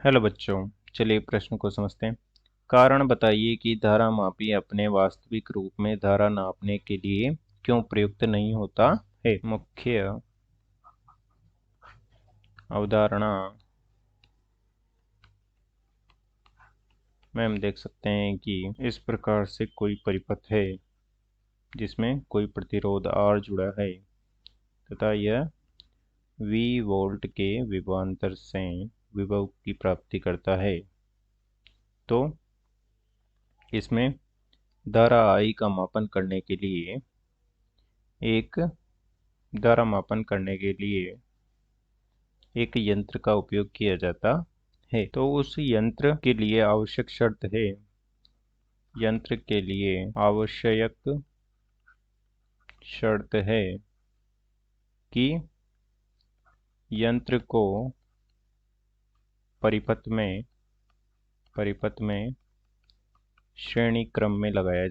Hello बच्चों, चलिए प्रश्न को समझते हैं। कारण बताइए कि धारामापी अपने वास्तविक रूप में धारा नापने के लिए क्यों प्रयुक्त नहीं होता है। मुख्य अवधारणा में हम देख सकते हैं कि इस प्रकार से कोई परिपथ है जिसमें कोई प्रतिरोध R जुड़ा है तथा यह V वोल्ट के विभवांतर से विभव की प्राप्ति करता है। तो इसमें धारा I का मापन करने के लिए एक यंत्र का उपयोग किया जाता है। तो उस यंत्र के लिए आवश्यक शर्त है, यंत्र के लिए आवश्यक शर्त है कि यंत्र को परिपथ में श्रेणी क्रम में लगाया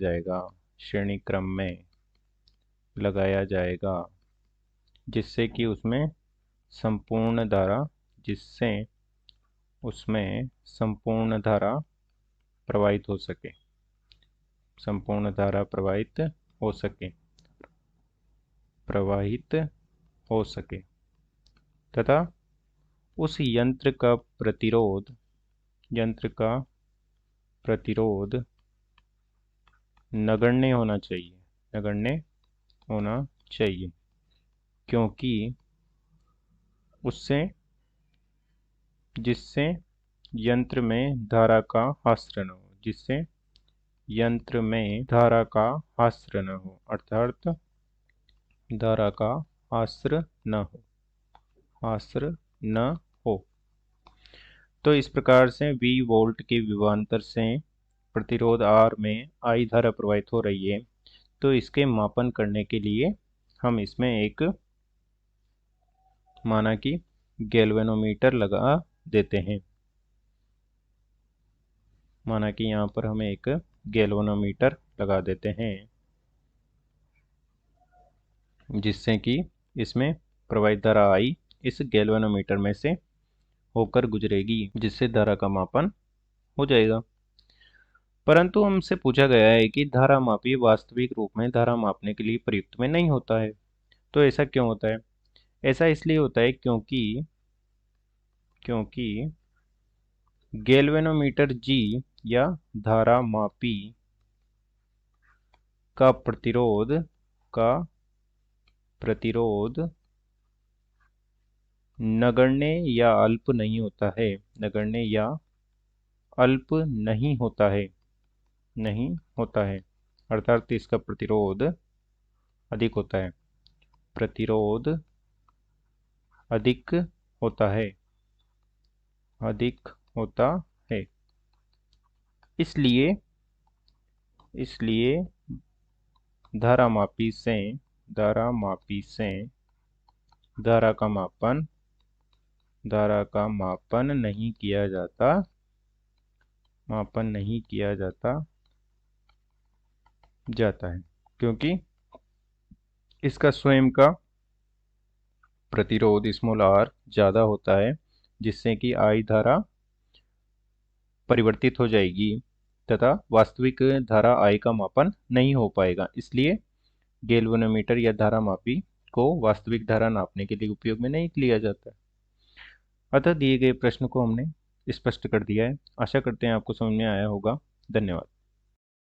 जाएगा, जिससे कि उसमें संपूर्ण धारा प्रवाहित हो सके तथा उस यंत्र का प्रतिरोध नगण्य होना चाहिए, क्योंकि जिससे यंत्र में धारा का हास्र न हो, अर्थात धारा का हास्र न हो। तो इस प्रकार से V वोल्ट के विभवांतर से प्रतिरोध R में I धारा प्रवाहित हो रही है। तो इसके मापन करने के लिए हम इसमें एक माना कि गैल्वेनोमीटर लगा देते हैं। माना कि यहाँ पर हम एक गैल्वेनोमीटर लगा देते हैं, जिससे कि इसमें प्रवाहित धारा I इस गैल्वेनोमीटर में से होकर गुजरेगी, जिससे धारा का मापन हो जाएगा। परंतु हमसे पूछा गया है कि धारामापी वास्तविक रूप में धारा मापने के लिए प्रयुक्त में नहीं होता है। तो ऐसा क्यों होता है? ऐसा इसलिए होता है क्योंकि गैल्वेनोमीटर G या धारामापी का प्रतिरोध नगण्य या अल्प नहीं होता है, अर्थात इसका प्रतिरोध अधिक होता है। इसलिए धारामापी से धारा का मापन नहीं किया जाता है, क्योंकि इसका स्वयं का प्रतिरोध r ज़्यादा होता है, जिससे कि I धारा परिवर्तित हो जाएगी तथा वास्तविक धारा I का मापन नहीं हो पाएगा। इसलिए गैल्वेनोमीटर या धारामापी को वास्तविक धारा नापने के लिए उपयोग में नहीं लिया जाता। अतः दिए गए प्रश्न को हमने स्पष्ट कर दिया है। आशा करते हैं आपको समझ में आया होगा। धन्यवाद।